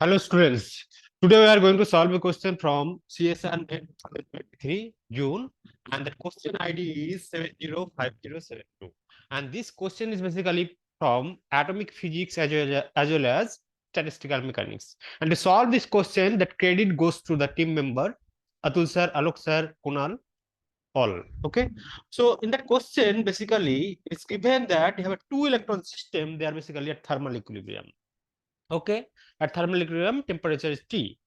Hello students, today we are going to solve a question from CSIR 23 June and the question ID is 705072 and this question is basically from atomic physics as well as statistical mechanics. And to solve this question, that credit goes to the team member Atul sir, Alok sir, Kunal, all. Okay, so in that question basically it's given that you have a two electron system, they are basically at thermal equilibrium. Okay, at thermal equilibrium temperature is T.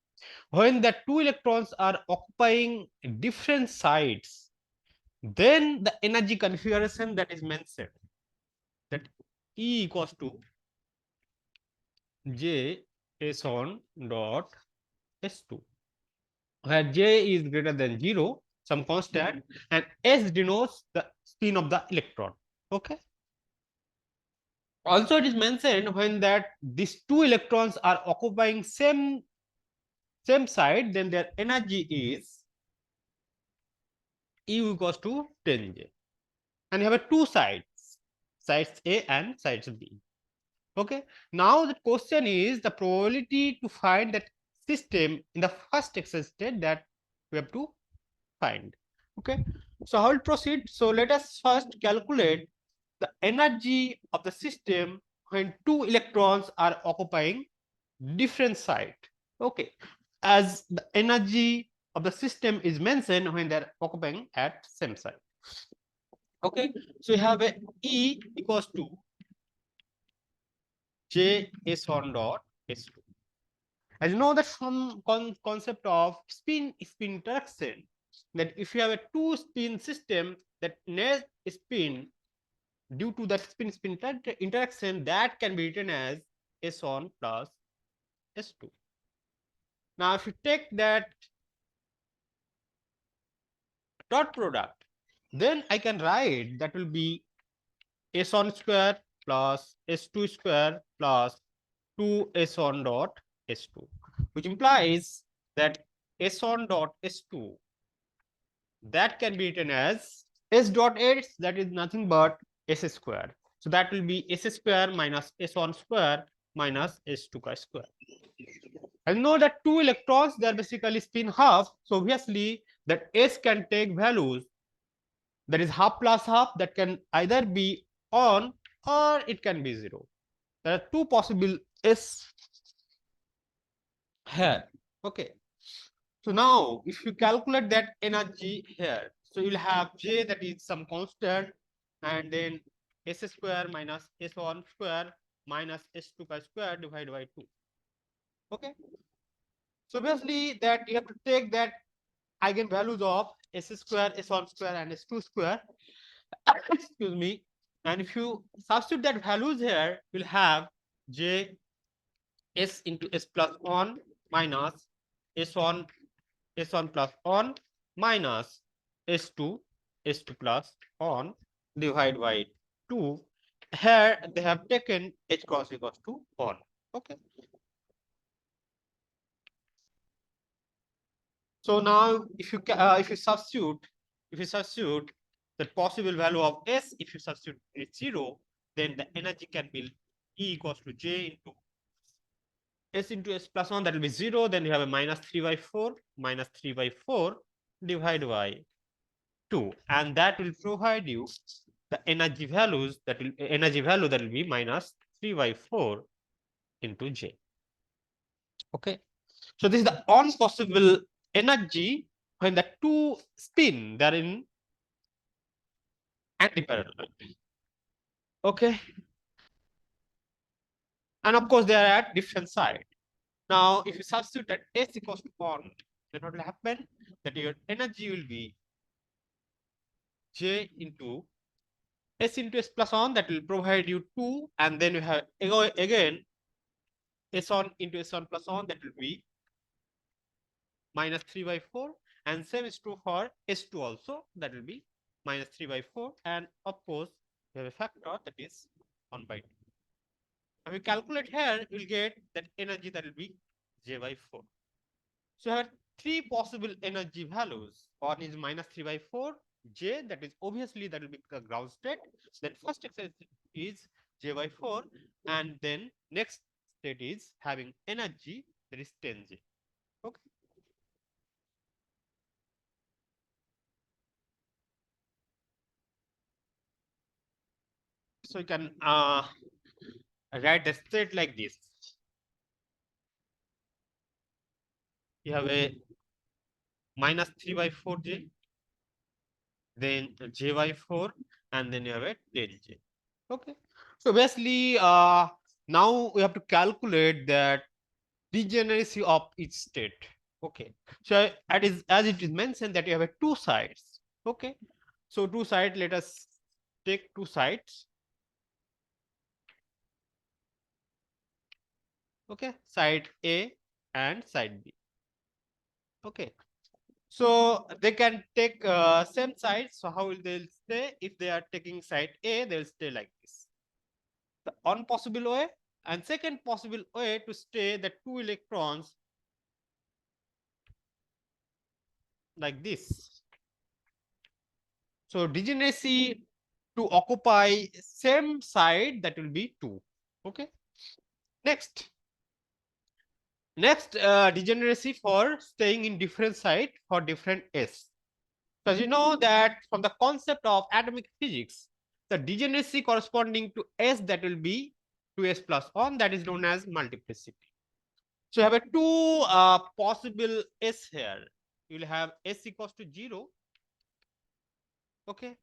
When the two electrons are occupying different sides, then the energy configuration that is mentioned, that E equals to J S1 dot S2, where J is greater than 0, some constant, and S denotes the spin of the electron. Okay. Also, it is mentioned when that these two electrons are occupying same side, then their energy is E equals to 10J. And you have a two sides, sides A and sides B. Okay. Now the question is the probability to find that system in the first exercise state that we have to find. Okay. So how will proceed? So let us first calculate the energy of the system when two electrons are occupying different side. Okay, as the energy of the system is mentioned when they're occupying at same side. Okay, so we have a E equals to J S1 dot S2. As you know that from concept of spin interaction, that if you have a two spin system, that net spin due to that spin interaction, that can be written as S1 plus S2. Now, if you take that dot product, then I can write that will be S1 square plus S2 square plus 2S1 dot S2, which implies that S1 dot S2 that can be written as S dot S, that is nothing but S square. So that will be S square minus S1 square minus S2 square. I know that two electrons, they are basically spin half. So obviously that S can take values that is half plus half, that can either be on or it can be 0. There are two possible S here. Okay. So now if you calculate that energy here, so you'll have J, that is some constant, and then S square minus S1 square minus S2 square divided by 2. Okay. So basically that you have to take that eigenvalues of S square, S1 square and S2 square. Excuse me. And if you substitute that values here, you'll have J S into S plus 1 minus S1 plus 1 minus S2 plus 1 divided by 2. Here they have taken H cross equals to 1. Okay. So now if you substitute the possible value of S, if you substitute it 0, then the energy can be E equals to J into S into S plus 1, that will be 0. Then you have a minus 3 by 4 divided by 2. And that will provide you the energy value that will be minus 3 by 4 into J. Okay. So this is the on possible energy when the two spin, they are in antiparallel. Okay. And of course, they are at different side. Now, if you substitute that S equals to 1, then what will happen? That your energy will be J into S into S plus 1, that will provide you 2. And then you have again S1 into S1 plus 1, that will be minus 3 by 4. And same is true for S2 also, that will be minus 3 by 4. And of course, we have a factor that is 1 by 2. If we calculate here, we'll get that energy that will be J by 4. So I have three possible energy values. One is minus 3 by 4, J, that is obviously that will be the ground state. Then first exercise is J by 4, and then next state is having energy that is 10j. Okay. So you can write the state like this. You have a minus 3 by 4j, then j by 4, and then you have a 10j. Okay. So basically, now we have to calculate that degeneracy of each state. Okay. So it is as it is mentioned that you have a two sides. Okay. So two sides. Let us take two sides. Okay. Side A and side B. Okay. So they can take same side. So how will they stay? If they are taking side A, they will stay like this. The one possible way, and second possible way to stay the two electrons like this. So degeneracy to occupy same side, that will be 2. Okay. Next degeneracy for staying in different side for different s. So as you know that from the concept of atomic physics, the degeneracy corresponding to s, that will be 2s plus 1, that is known as multiplicity. So you have a two possible s here. You will have s equals to 0. Okay.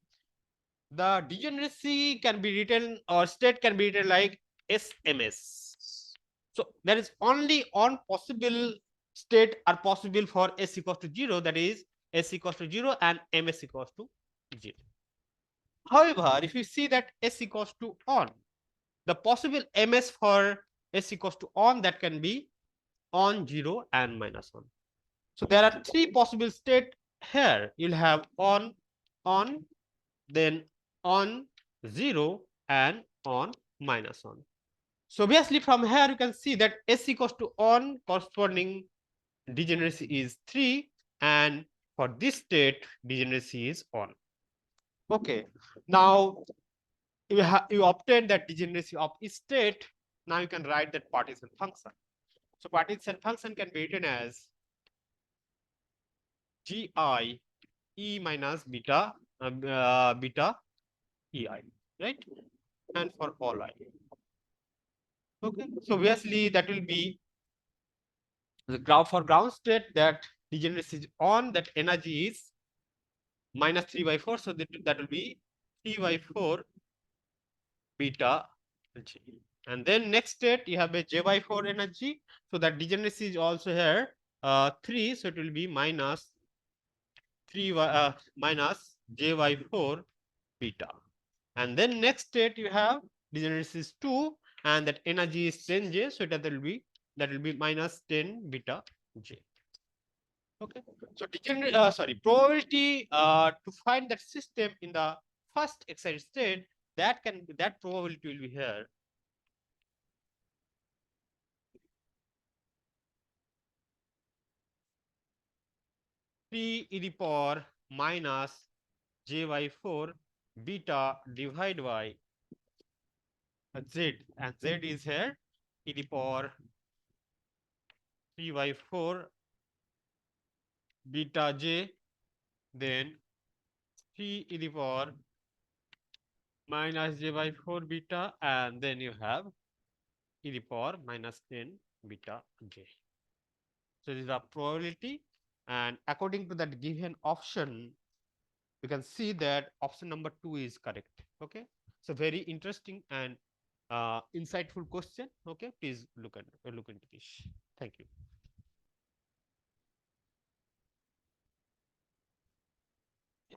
The degeneracy can be written, or state can be written like SMS. So there is only one possible state are possible for s equals to 0, that is s equals to 0 and ms equals to 0. However, if you see that s equals to 1, the possible ms for s equals to 1, that can be on 0 and minus 1. So there are three possible state here. You'll have on, then on 0 and on minus 1. So obviously from here you can see that s equals to 1 corresponding degeneracy is 3, and for this state degeneracy is 1. Okay. Now you obtain that degeneracy of each state. Now you can write that partition function. So partition function can be written as gi e minus beta beta ei, right? And for all I. Okay. So obviously that will be the ground for ground state, that degeneracy is on, that energy is minus 3 by 4. So that will be 3 by 4 beta g. And then next state you have a j by 4 energy. So that degeneracy is also here 3. So it will be minus 3 minus j by 4 beta. And then next state you have degeneracy is 2, and that energy is 10j. So that will be minus 10 beta j. Okay. So probability to find that system in the first excited state, that probability will be here. P e to the power minus j by 4 beta divided by z, and z is here e to the power 3 by 4 beta j, then 3 e to the power minus j by 4 beta, and then you have e to the power minus 10 beta j. So this is the probability, and according to that given option, we can see that option number 2 is correct. Okay. So very interesting and insightful question. Okay. Please look into this. Thank you.